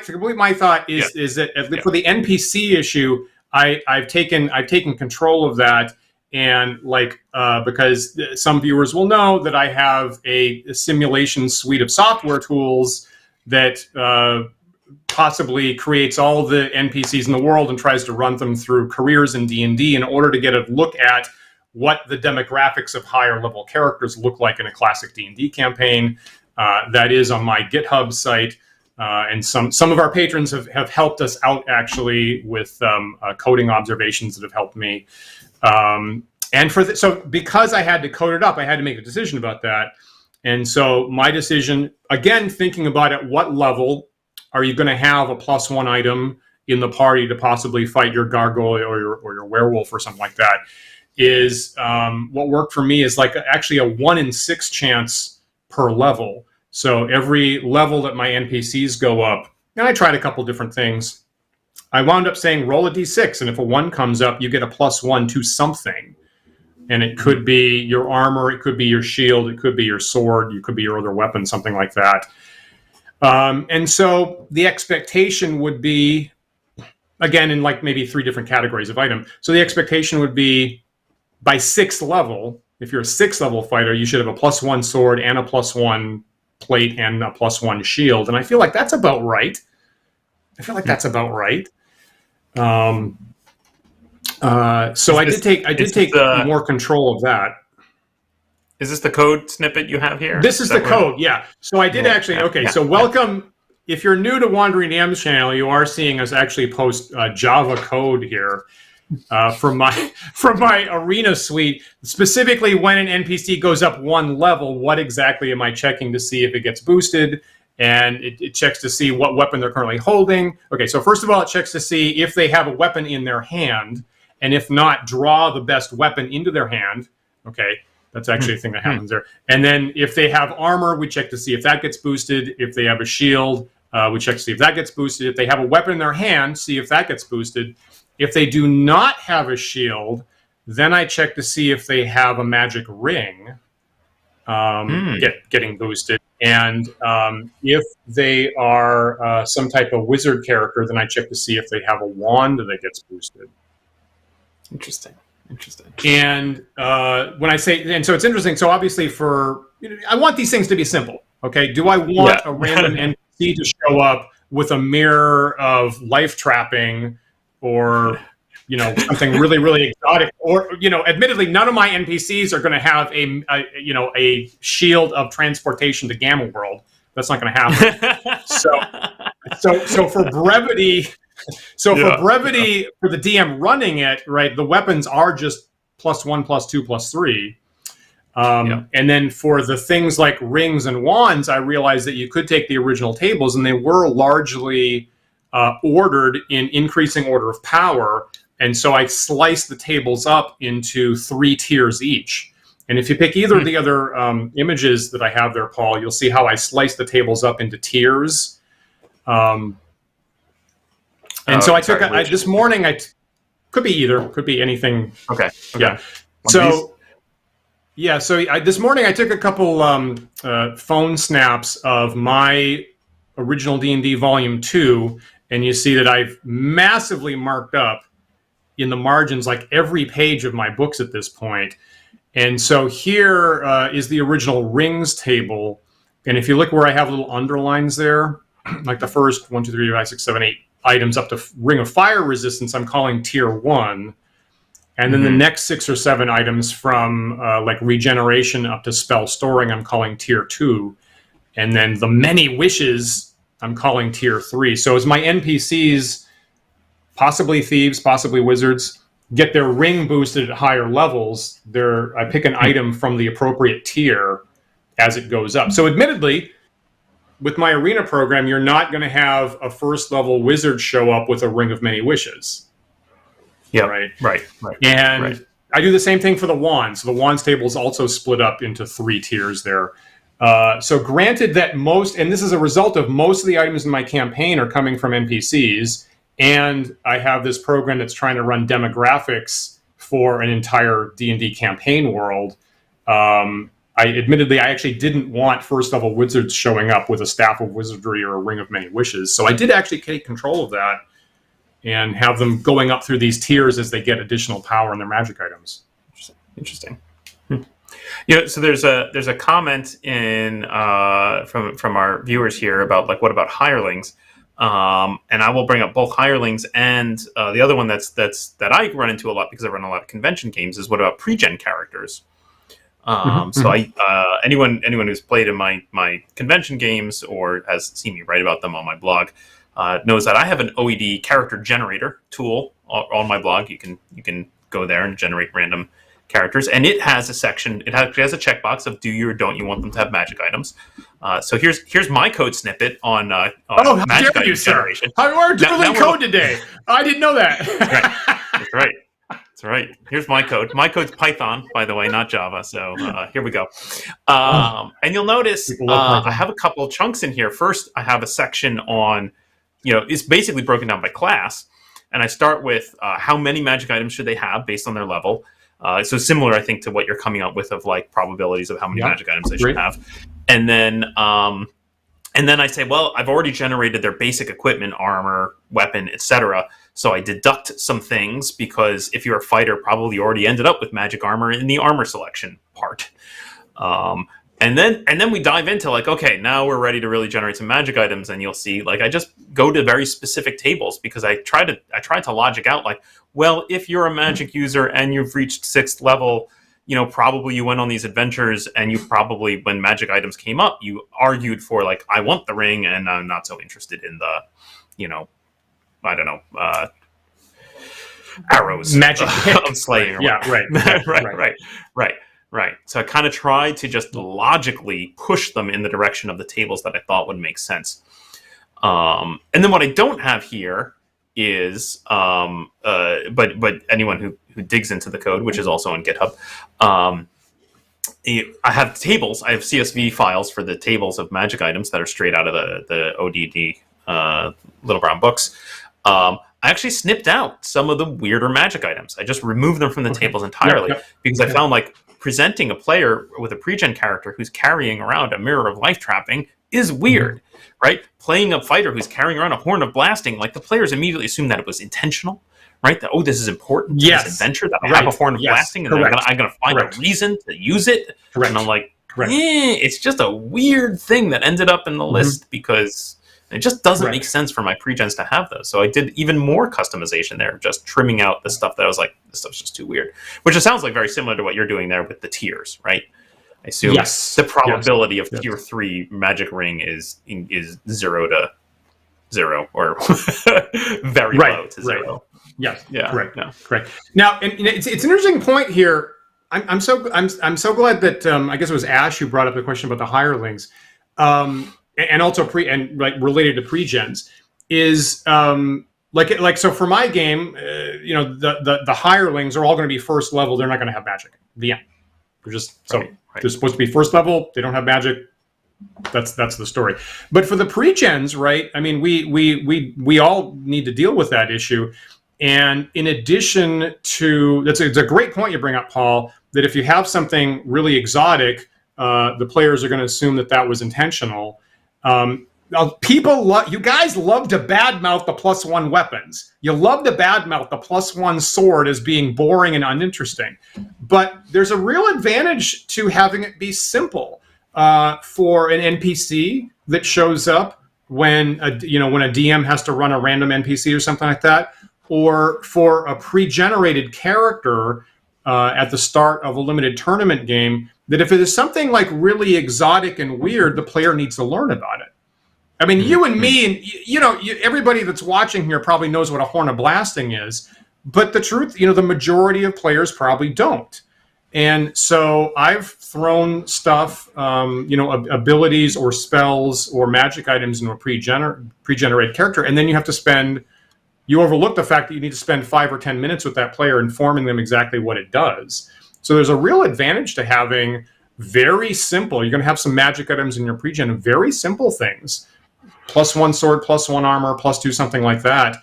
thought is that for the NPC issue, I've taken control of that, and because some viewers will know that I have a simulation suite of software tools that possibly creates all the NPCs in the world and tries to run them through careers in D&D in order to get a look at what the demographics of higher level characters look like in a classic D&D campaign. That is on my GitHub site. And some of our patrons have helped us out actually with coding observations that have helped me. And so because I had to code it up, I had to make a decision about that. And so my decision, again, thinking about at what level are you going to have a +1 item in the party to possibly fight your gargoyle or your werewolf or something like that, is what worked for me is like actually a 1 in 6 chance per level. So every level that my NPCs go up, and I tried a couple different things, I wound up saying roll a d6, and if a 1 comes up, you get a +1 to something. And it could be your armor, it could be your shield, it could be your sword, it could be your other weapon, something like that. And so the expectation would be, again, in like maybe 3 different categories of item. So the expectation would be by 6th level, if you're a 6th level fighter, you should have a +1 sword and a +1 plate and a +1 shield. And I feel like that's about right. So I did take more control of that. Is this the code snippet you have here? This is the code, yeah. So I did so welcome. If you're new to Wandering DM's channel, you are seeing us actually post Java code here from my arena suite. Specifically, when an NPC goes up 1 level, what exactly am I checking to see if it gets boosted? And it checks to see what weapon they're currently holding. Okay, so first of all, it checks to see if they have a weapon in their hand. And if not, draw the best weapon into their hand. Okay, that's actually a thing that happens there. And then if they have armor, we check to see if that gets boosted. If they have a shield, we check to see if that gets boosted. If they have a weapon in their hand, see if that gets boosted. If they do not have a shield, then I check to see if they have a magic ring getting boosted. And if they are some type of wizard character, then I check to see if they have a wand that gets boosted. Interesting. And when I say, and so it's interesting. So obviously, I want these things to be simple. Okay, do I want a random NPC to show up with a mirror of life trapping, or something really, really exotic? Or admittedly, none of my NPCs are going to have a shield of transportation to Gamma World. That's not going to happen. So for brevity. For brevity, for the DM running it, right, the weapons are just +1, +2, +3. And then for the things like rings and wands, I realized that you could take the original tables, and they were largely ordered in increasing order of power. And so I sliced the tables up into 3 tiers each. And if you pick either of the other images that I have there, Paul, you'll see how I sliced the tables up into tiers. And so I took this morning. Could be either. Could be anything. Okay. Yeah. So this morning I took a couple phone snaps of my original D&D Volume 2, and you see that I've massively marked up in the margins like every page of my books at this point. And so here is the original rings table, and if you look where I have little underlines there, like the first 1, 2, 3, 5, 6, 7, 8. Items up to Ring of Fire resistance, I'm calling Tier 1. And then the next 6 or 7 items from like regeneration up to spell storing, I'm calling Tier 2. And then the many wishes, I'm calling Tier 3. So as my NPCs, possibly thieves, possibly wizards, get their ring boosted at higher levels, I pick an item from the appropriate tier as it goes up. So admittedly, with my arena program, you're not going to have a 1st level wizard show up with a ring of many wishes. Yeah, right. And I do the same thing for the wands. The wands table is also split up into 3 tiers there. So granted that and this is a result of most of the items in my campaign are coming from NPCs, and I have this program that's trying to run demographics for an entire D&D campaign world. I actually didn't want 1st level wizards showing up with a staff of wizardry or a ring of many wishes. So I did actually take control of that and have them going up through these tiers as they get additional power in their magic items. Interesting. So there's a comment in from our viewers here about like, what about hirelings? And I will bring up both hirelings and the other one that I run into a lot because I run a lot of convention games is, what about pre-gen characters? So anyone who's played in my convention games or has seen me write about them on my blog knows that I have an OED character generator tool on my blog. You can go there and generate random characters, and it has a section. It actually has a checkbox of do you or don't you want them to have magic items. So here's my code snippet on magic item generation. We're doing code today. I didn't know that. That's right. That's right. Here's my code. My code's Python, by the way, not Java. So here we go. And you'll notice I have a couple of chunks in here. First, I have a section on, it's basically broken down by class. And I start with how many magic items should they have based on their level. So similar, I think, to what you're coming up with of like probabilities of how many magic items they should have. And then I say, well, I've already generated their basic equipment, armor, weapon, etc. So I deduct some things because if you're a fighter, probably you already ended up with magic armor in the armor selection part. And then we dive into like, okay, now we're ready to really generate some magic items, and you'll see like I just go to very specific tables because I tried to logic out like, well, if you're a magic user and you've reached 6th level, probably you went on these adventures and you probably, when magic items came up, you argued for like, I want the ring and I'm not so interested in the, I don't know, arrows. Magic of slaying. Right. So I kind of tried to just logically push them in the direction of the tables that I thought would make sense. And then what I don't have here is, but anyone who digs into the code, which is also on GitHub, I have tables. I have CSV files for the tables of magic items that are straight out of the ODD Little Brown books. I actually snipped out some of the weirder magic items. I just removed them from the tables entirely because I found like presenting a player with a pre-gen character who's carrying around a mirror of life trapping is weird, right? Playing a fighter who's carrying around a horn of blasting, like the players immediately assume that it was intentional, right? That, this is important to this adventure, that I have a horn of blasting, and I'm going to find a reason to use it. And I'm like, it's just a weird thing that ended up in the list because it just doesn't make sense for my pre-gens to have those. So I did even more customization there, just trimming out the stuff that I was like, this stuff's just too weird. Which it sounds like very similar to what you're doing there with the tiers, right? I assume the probability of tier 3 magic ring is 0 to 0 or very low to 0. Yes. Yeah. Correct. No. Correct. Now, and it's an interesting point here. I'm so glad that I guess it was Ash who brought up the question about the hirelings, and also related to pre-gens is like so for my game, the hirelings are all going to be first level. They're not going to have magic. The end. They're just they're supposed to be first level. They don't have magic. That's the story. But for the pre-gens, right? I mean, we all need to deal with that issue. And in addition to it's a great point you bring up, Paul, that if you have something really exotic, the players are going to assume that was intentional. You guys love to badmouth the +1 weapons. You love to badmouth the +1 sword as being boring and uninteresting. But there's a real advantage to having it be simple. For an NPC that shows up when a DM has to run a random NPC or something like that, or for a pre-generated character at the start of a limited tournament game, that if it is something like really exotic and weird, the player needs to learn about it. I mean, you and me, and everybody that's watching here probably knows what a horn of blasting is, but the truth, the majority of players probably don't. And so I've thrown stuff, abilities or spells or magic items into a pre-generated character, and then you overlook the fact that you need to spend 5 or 10 minutes with that player informing them exactly what it does. So there's a real advantage to having very simple. You're going to have some magic items in your pre-gen, very simple things, +1 sword, +1 armor, +2 something like that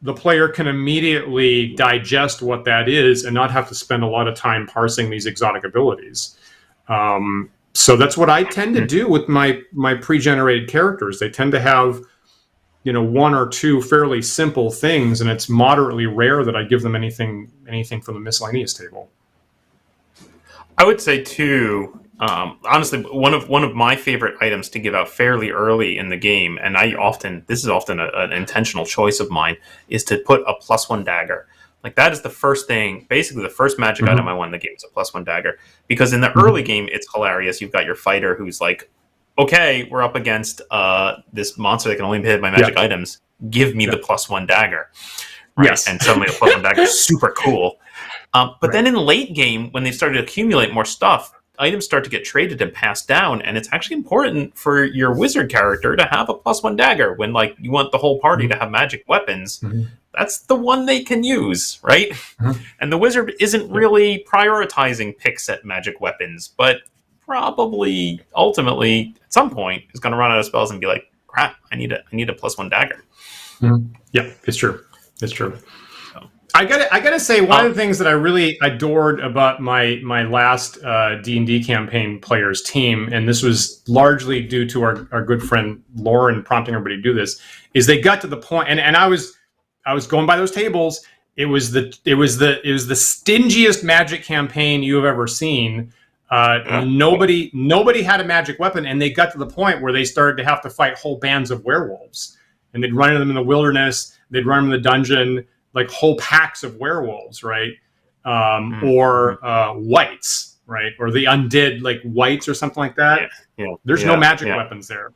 the player can immediately digest what that is and not have to spend a lot of time parsing these exotic abilities. So that's what I tend to do with my pre-generated characters. They tend to have, 1 or 2 fairly simple things, and it's moderately rare that I give them anything from the miscellaneous table. I would say too, honestly, one of my favorite items to give out fairly early in the game, and this is often an intentional choice of mine, is to put a +1 dagger. Like that is the first thing, basically the first magic item I want in the game is a +1 dagger. Because in the early game, it's hilarious. You've got your fighter who's like, okay, we're up against this monster that can only hit my magic items. Give me the +1 dagger. Right? Yes. And suddenly a +1 dagger is super cool. But then in the late game, when they started to accumulate more stuff, items start to get traded and passed down, and it's actually important for your wizard character to have a +1 dagger when like you want the whole party to have magic weapons. That's the one they can use, right? And the wizard isn't really prioritizing picks at magic weapons, but probably ultimately at some point is going to run out of spells and be like, crap, I need a +1 dagger. Yeah, it's true. It's true. I gotta say, one of the things that I really adored about my last D&D campaign players team, and this was largely due to our good friend Lauren prompting everybody to do this, is they got to the point, and I was going by those tables. It was the stingiest magic campaign you have ever seen. Nobody had a magic weapon, and they got to the point where they started to have to fight whole bands of werewolves, and they'd run into them in the wilderness, they'd run them in the dungeon, like whole packs of werewolves, right? Or whites, right? Or the undead, like whites or something like that. There's no magic weapons there.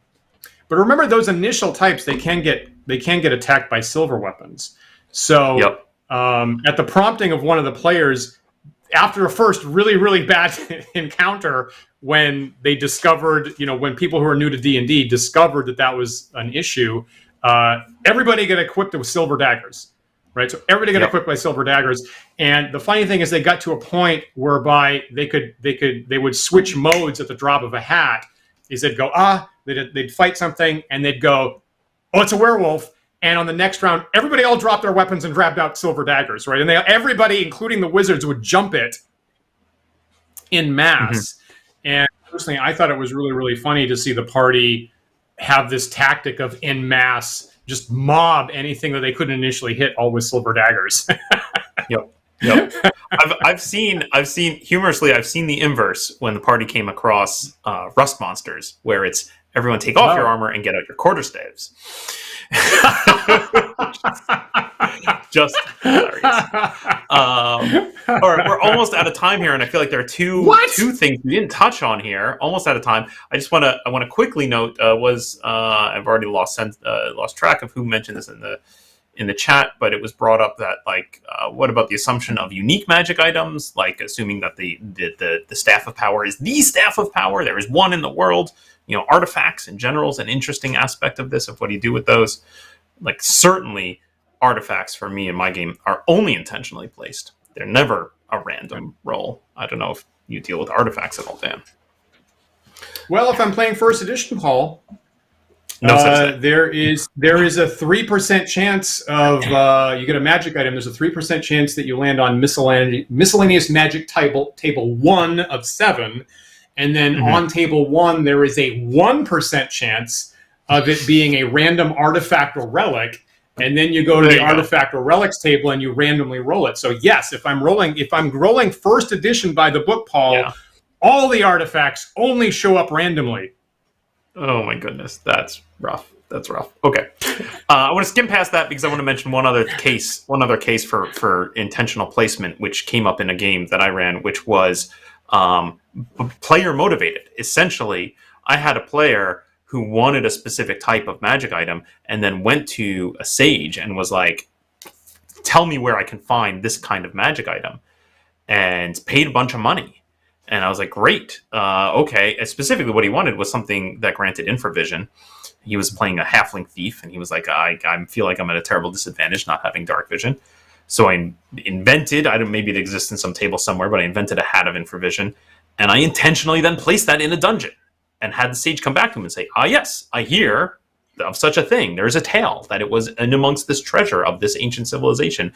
But remember, those initial types, they can get attacked by silver weapons. So at the prompting of one of the players, after a first really, really bad encounter, when they discovered, when people who are new to D&D discovered that was an issue, everybody got equipped with silver daggers. Right, so everybody got equipped by silver daggers, and the funny thing is, they got to a point whereby they would switch modes at the drop of a hat. Is they'd go they'd fight something, and they'd go, oh, it's a werewolf, and on the next round, everybody all dropped their weapons and grabbed out silver daggers, right? And everybody, including the wizards, would jump it in mass. And personally, I thought it was really, really funny to see the party have this tactic of in mass. Just mob anything that they couldn't initially hit, all with silver daggers. I've seen humorously, I've seen the inverse when the party came across rust monsters, where it's everyone take off your armor and get out your quarterstaves. Just hilarious. We're almost out of time here, and I feel like there are two things we didn't touch on here. Almost out of time. I want to quickly note I've already lost track of who mentioned this in the chat, but it was brought up that what about the assumption of unique magic items, like assuming that the staff of power is the staff of power. There is one in the world. Artifacts in general is an interesting aspect of this. Of what do you do with those? Like, certainly artifacts for me in my game are only intentionally placed. They're never a random roll. I don't know if you deal with artifacts at all, Dan. Well, if I'm playing first edition, Paul, there is a 3% chance of you get a magic item. There's a 3% chance that you land on miscellaneous magic table 1 of 7. And then on table 1, there is a 1% chance of it being a random artifact or relic. And then you go to the artifact or relics table and you randomly roll it. So yes, if I'm rolling first edition by the book, Paul, all the artifacts only show up randomly. Oh my goodness, that's rough. Okay, I want to skim past that because I want to mention one other case for intentional placement, which came up in a game that I ran, which was player motivated. Essentially, I had a player who wanted a specific type of magic item and then went to a sage and was like, tell me where I can find this kind of magic item, and paid a bunch of money. And I was like, great. Okay. And specifically what he wanted was something that granted infravision. He was playing a halfling thief, and he was like, I feel like I'm at a terrible disadvantage not having dark vision. So I invented, maybe it exists in some table somewhere, but I invented a hat of infravision, and I intentionally then placed that in a dungeon and had the sage come back to him and say, yes, I hear of such a thing. There's a tale that it was in amongst this treasure of this ancient civilization.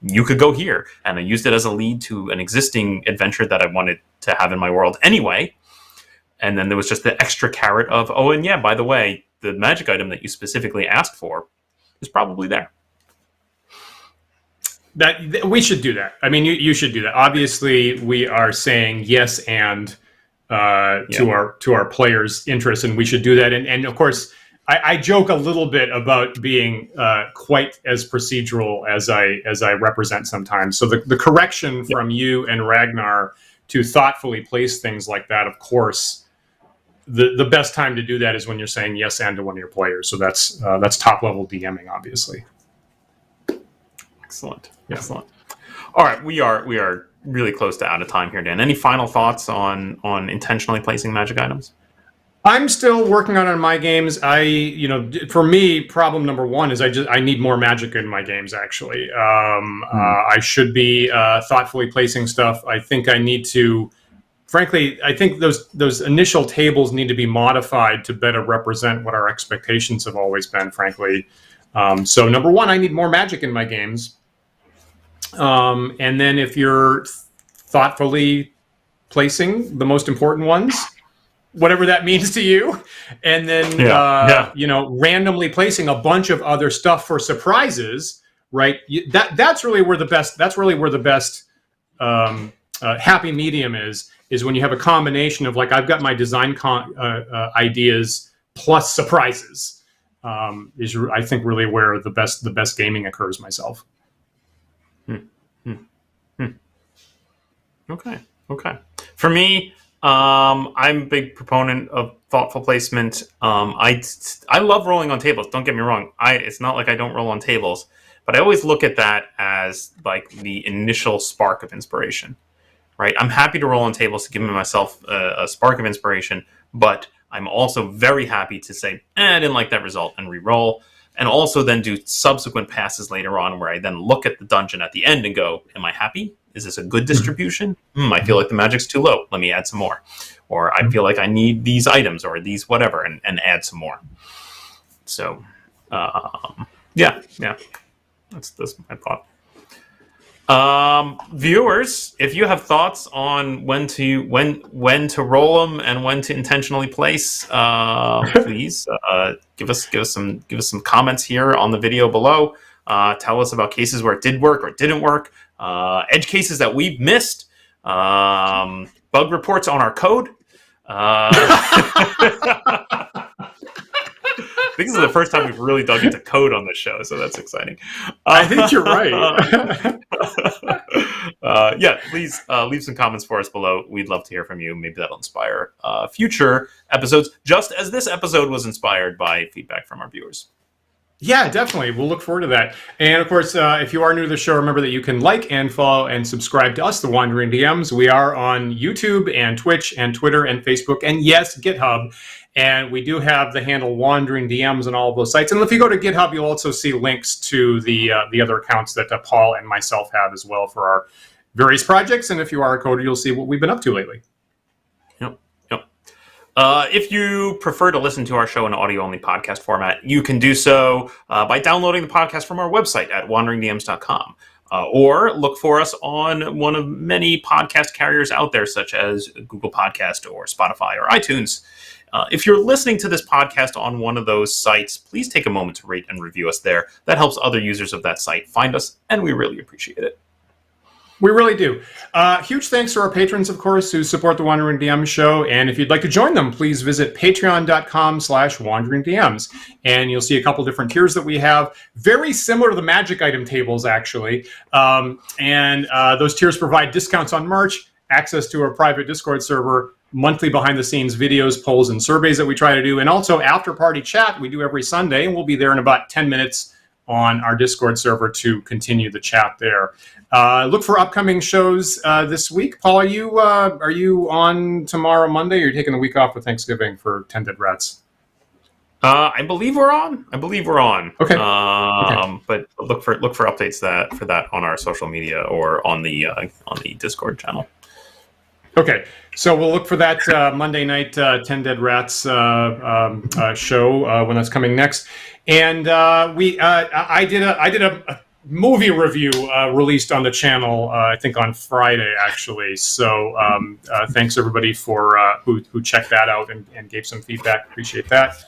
You could go here. And I used it as a lead to an existing adventure that I wanted to have in my world anyway. And then there was just the extra carrot of, and yeah, by the way, the magic item that you specifically asked for is probably there. That we should do that. I mean, you should do that. Obviously, we are saying yes and to our players' interests, and we should do that. And of course, I joke a little bit about being quite as procedural as I represent sometimes. So the correction from you and Ragnar to thoughtfully place things like that, of course, the best time to do that is when you're saying yes and to one of your players. So that's top level DMing, obviously. Excellent. All right, we are really close to out of time here, Dan. Any final thoughts on intentionally placing magic items? I'm still working on my games. For me, problem number one is I need more magic in my games. Actually, I should be thoughtfully placing stuff. I think I need to. Frankly, I think those initial tables need to be modified to better represent what our expectations have always been. Frankly, so number one, I need more magic in my games. And then if you're thoughtfully placing the most important ones, whatever that means to you, and then randomly placing a bunch of other stuff for surprises, right? That's really where the best happy medium is when you have a combination of, like, I've got my design ideas plus surprises. Is I think really where the best gaming occurs myself. Okay. For me, I'm a big proponent of thoughtful placement. I love rolling on tables. Don't get me wrong. It's not like I don't roll on tables, but I always look at that as like the initial spark of inspiration, right? I'm happy to roll on tables to give myself a spark of inspiration, but I'm also very happy to say, I didn't like that result, and re-roll, and also then do subsequent passes later on where I then look at the dungeon at the end and go, am I happy? Is this a good distribution? I feel like the magic's too low. Let me add some more. Or I feel like I need these items or these whatever, and add some more. So, yeah. That's my thought. Viewers, if you have thoughts on when to roll them and when to intentionally place, please give us some comments here on the video below. Tell us about cases where it did work or didn't work. Edge cases that we've missed, bug reports on our code. I think this is the first time we've really dug into code on this show, so that's exciting. I think you're right. Please leave some comments for us below. We'd love to hear from you. Maybe that'll inspire future episodes, just as this episode was inspired by feedback from our viewers. Yeah, definitely. We'll look forward to that. And of course, if you are new to the show, remember that you can like and follow and subscribe to us, the Wandering DMs. We are on YouTube and Twitch and Twitter and Facebook and, yes, GitHub. And we do have the handle Wandering DMs on all of those sites. And if you go to GitHub, you'll also see links to the other accounts that Paul and myself have as well for our various projects. And if you are a coder, you'll see what we've been up to lately. If you prefer to listen to our show in audio-only podcast format, you can do so by downloading the podcast from our website at wanderingdms.com. Or look for us on one of many podcast carriers out there, such as Google Podcast or Spotify or iTunes. If you're listening to this podcast on one of those sites, please take a moment to rate and review us there. That helps other users of that site find us, and we really appreciate it. We really do. Huge thanks to our patrons, of course, who support the Wandering DM show. And if you'd like to join them, please visit patreon.com/wanderingdms. And you'll see a couple different tiers that we have, very similar to the magic item tables, actually. And those tiers provide discounts on merch, access to our private Discord server, monthly behind-the-scenes videos, polls, and surveys that we try to do, and also after-party chat we do every Sunday, and we'll be there in about 10 minutes on our Discord server to continue the chat there. Look for upcoming shows this week. Paul, are you on tomorrow, Monday, or are you taking the week off for Thanksgiving for 10 Dead Rats? I believe we're on. Okay. But look for updates for that on our social media or on the Discord channel. Okay, so we'll look for that Monday night 10 Dead Rats show when that's coming next. And I did a movie review released on the channel, I think on Friday, actually. So thanks everybody for who checked that out and gave some feedback. Appreciate that.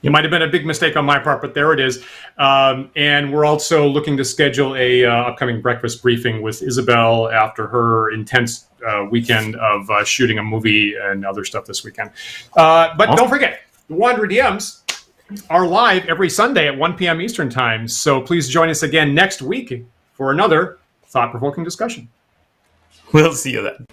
It might have been a big mistake on my part, but there it is. And we're also looking to schedule a upcoming breakfast briefing with Isabel after her intense weekend of shooting a movie and other stuff this weekend. But don't forget, the Wandering DMs are live every Sunday at 1 p.m. Eastern Time. So please join us again next week for another thought-provoking discussion. We'll see you then.